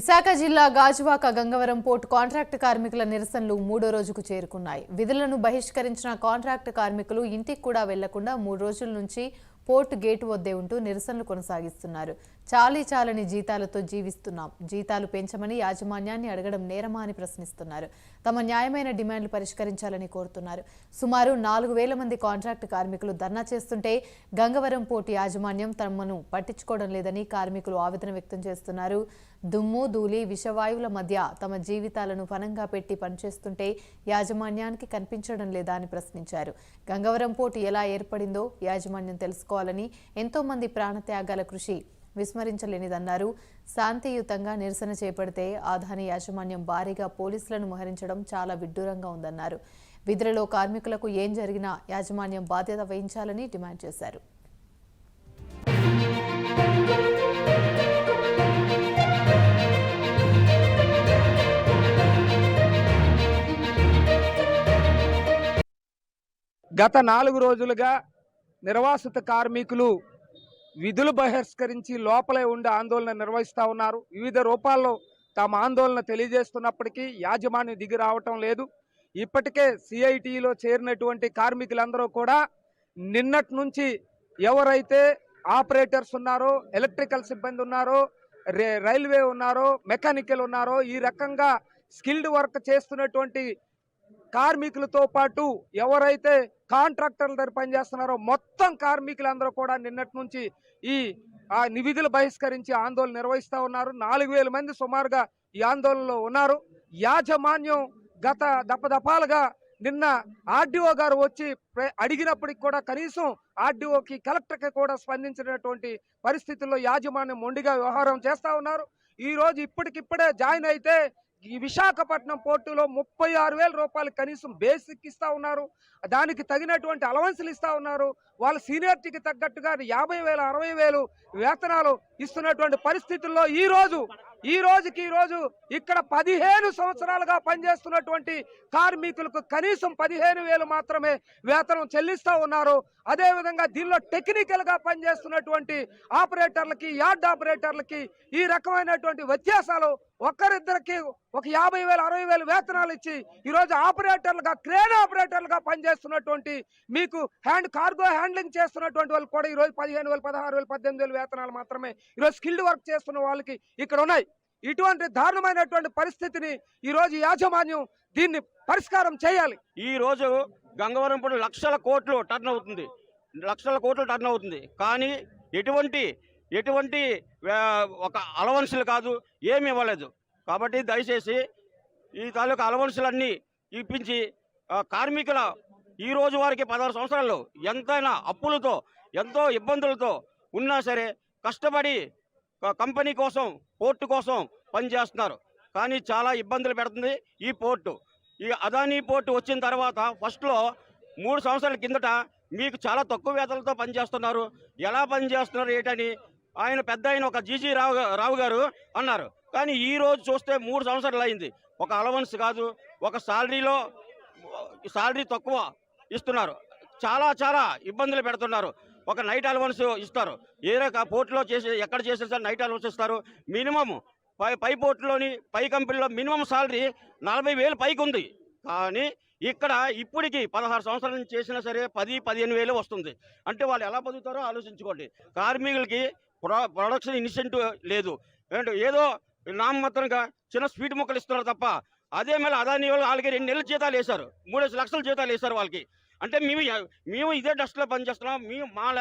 విశాఖ జిల్లా Gajuwaka Gangavaram port contract కార్మికుల నిరసనలు మూడో రోజుకు చేరుకున్నాయి. విధులను బహిష్కరించిన కాంట్రాక్టు కార్మికులు ఇంటికి కూడా వెళ్లకుండా 3 రోజుల నుంచి పోర్టు గేటు వద్దే ఉంటూ నిరసనలు కొనసాగిస్తున్నారు. చాలని జీతాలతో జీవిస్తున్నాం, జీతాలు పెంచమని యాజమాన్యాన్ని అడగడం నేరమా అని ప్రశ్నిస్తున్నారు. తమ న్యాయమైన డిమాండ్లు పరిష్కరించాలని కోరుతున్నారు. సుమారు 4000 మంది కాంట్రాక్టు కార్మికులు ధర్నా చేస్తుంటే గంగవరం పోర్టు యాజమాన్యం తమను పట్టించుకోవడం లేదని కార్మికులు ఆవేదన వ్యక్తం చేస్తున్నారు. దుమ్ము ధూళి విషవాయువుల మధ్య తమ జీవితాలను పణంగా పెట్టి పనిచేస్తుంటే యాజమాన్యానికి కనిపించడం లేదా అని ప్రశ్నించారు. గంగవరం పోర్టు ఎలా ఏర్పడిందో యాజమాన్యం తెలుసుకోవాలని, ఎంతో మంది ప్రాణత్యాగాల కృషి విస్మరించలేనిదన్నారు. శాంతియుతంగా నిరసన చేపడితే ఆదాని యాజమాన్యం భారీగా పోలీసులను మోహరించడం చాలా విడ్డూరంగా ఉందన్నారు. విధులలో కార్మికులకు ఏం జరిగినా యాజమాన్యం బాధ్యత వహించాలని డిమాండ్ చేశారు. గత 4 రోజులుగా నిర్వాసిత కార్మికులు విధులు బహిష్కరించి లోపలే ఉండి ఆందోళన నిర్వహిస్తూ ఉన్నారు. వివిధ రూపాల్లో తమ ఆందోళన తెలియజేస్తున్నప్పటికీ యాజమాన్యం దిగి రావటం లేదు. ఇప్పటికే సిఐటిలో చేరినటువంటి కార్మికులందరూ కూడా నిన్నటి నుంచి ఎవరైతే ఆపరేటర్స్ ఉన్నారో, ఎలక్ట్రికల్ సిబ్బంది ఉన్నారో, రైల్వే ఉన్నారో, మెకానికల్ ఉన్నారో, ఈ రకంగా స్కిల్డ్ వర్క్ చేస్తున్నటువంటి కార్మికులతో పాటు ఎవరైతే కాంట్రాక్టర్ల దగ్గర పనిచేస్తున్నారో మొత్తం కార్మికులందరూ కూడా నిన్నటి నుంచి ఈ విధులు బహిష్కరించి ఆందోళన నిర్వహిస్తూ ఉన్నారు. 4000 మంది సుమారుగా ఈ ఆందోళనలో ఉన్నారు. యాజమాన్యం గత దఫాలుగా నిన్న ఆర్డీఓ గారు వచ్చి అడిగినప్పటికి కూడా కనీసం ఆర్డీఓకి, కలెక్టర్కి కూడా స్పందించినటువంటి పరిస్థితుల్లో యాజమాన్యం మొండిగా వ్యవహారం చేస్తూ ఉన్నారు. ఈ రోజు ఇప్పటికిప్పుడే జాయిన్ అయితే ఈ విశాఖపట్నం పోర్టులో 36,000 రూపాయలు కనీసం బేసిక్ ఇస్తా ఉన్నారు. దానికి తగినటువంటి అలవెన్సులు ఇస్తా ఉన్నారు. వాళ్ళ సీనియారిటీకి తగ్గట్టుగా 50,000, 60,000 వేతనాలు ఇస్తున్నటువంటి పరిస్థితుల్లో ఈ రోజుకి ఇక్కడ 15 సంవత్సరాలుగా పనిచేస్తున్నటువంటి కార్మికులకు కనీసం 15,000 మాత్రమే వేతనం చెల్లిస్తూ ఉన్నారు. అదేవిధంగా దీనిలో టెక్నికల్ గా పనిచేస్తున్నటువంటి ఆపరేటర్లకి, యార్డ్ ఆపరేటర్లకి ఈ రకమైనటువంటి వ్యత్యాసాలు ఒక్కరిద్దరికి ఒక 50,000, 60,000 వేతనాలు ఇచ్చి ఈరోజు ఆపరేటర్లుగా, క్రేన్ ఆపరేటర్లుగా పనిచేస్తున్నటువంటి, మీకు కార్గో హ్యాండ్లింగ్ చేస్తున్నటువంటి వాళ్ళు కూడా ఈరోజు 15,000, 16,000, 18,000 వేతనాలు మాత్రమే ఈరోజు స్కిల్డ్ వర్క్ చేస్తున్న వాళ్ళకి ఇక్కడ ఉన్నాయి. ఇటువంటి దారుణమైనటువంటి పరిస్థితిని ఈరోజు యాజమాన్యం దీన్ని పరిష్కారం చేయాలి. ఈ రోజు గంగవరం పోర్టు లక్షల కోట్లు టర్న్ అవుతుంది. కానీ ఎటువంటి ఒక అలవన్సులు కాదు, ఏమి ఇవ్వలేదు. కాబట్టి దయచేసి ఈ తాలూకా అలవన్సులన్నీ ఇప్పించి కార్మికుల ఈ రోజు వారికి 16 సంవత్సరాల్లో ఎంతైనా అప్పులతో, ఎంతో ఇబ్బందులతో ఉన్నా సరే కష్టపడి కంపెనీ కోసం, పోర్టు కోసం పనిచేస్తున్నారు. కానీ చాలా ఇబ్బందులు పెడుతుంది ఈ పోర్టు. ఈ అదానీ పోర్టు వచ్చిన తర్వాత ఫస్ట్లో 3 సంవత్సరాల కిందట మీకు చాలా తక్కువ వేతలతో పనిచేస్తున్నారు, ఎలా పనిచేస్తున్నారు ఏంటని ఆయన ఒక జీజీ రావు గారు అన్నారు. కానీ ఈ రోజు చూస్తే 3 సంవత్సరాలు అయింది. ఒక అలవన్స్ కాదు, ఒక శాలరీ తక్కువ ఇస్తున్నారు. చాలా ఇబ్బందులు పెడుతున్నారు. ఒక నైట్ అలవన్స్ ఇస్తారు. పోర్టులో ఎక్కడ చేసిన సార్ నైట్ అలవన్స్ ఇస్తారు. మినిమం పై పోర్టులోని, పై కంపెనీలో మినిమం శాలరీ 40,000 పైకి ఉంది. కానీ ఇక్కడ ఇప్పటికి 16 సంవత్సరాల నుంచి చేసినా సరే 10-15,000 వస్తుంది. అంటే వాళ్ళు ఎలా బతుకుతారో ఆలోచించుకోండి. కార్మికులకి ప్రొడక్షన్ ఇన్సెంటివ్ లేదు. ఏదో నామమాత్రంగా చిన్న స్వీట్ ముక్కలు ఇస్తున్నారు తప్ప, అదే మళ్ళీ అదాని వాళ్ళకి 2 నెలల జీతాలు వేశారు, 3 లక్షల జీతాలు వేశారు వాళ్ళకి. అంటే మేము ఇదే డస్ట్లో పనిచేస్తున్నాం, మేము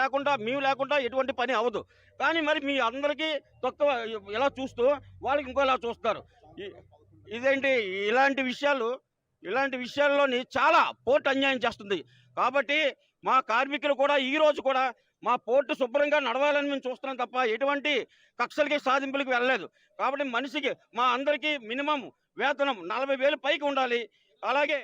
లేకుండా ఎటువంటి పని అవ్వదు. కానీ మరి మీ అందరికీ తక్కువ ఎలా చూస్తూ వాళ్ళకి ఇంకోలా చూస్తారు. ఇదేంటి ఇలాంటి విషయాల్లోని చాలా పోర్టు అన్యాయం చేస్తుంది. కాబట్టి మా కార్మికులు కూడా ఈ రోజు కూడా మా పోర్టు శుభ్రంగా నడవాలని మేము చూస్తున్నాం తప్ప ఎటువంటి కక్షలకి, సాధింపులకి వెళ్ళలేదు. కాబట్టి మనిషికి, మా అందరికీ మినిమం వేతనం 40,000 పైకి ఉండాలి. అలాగే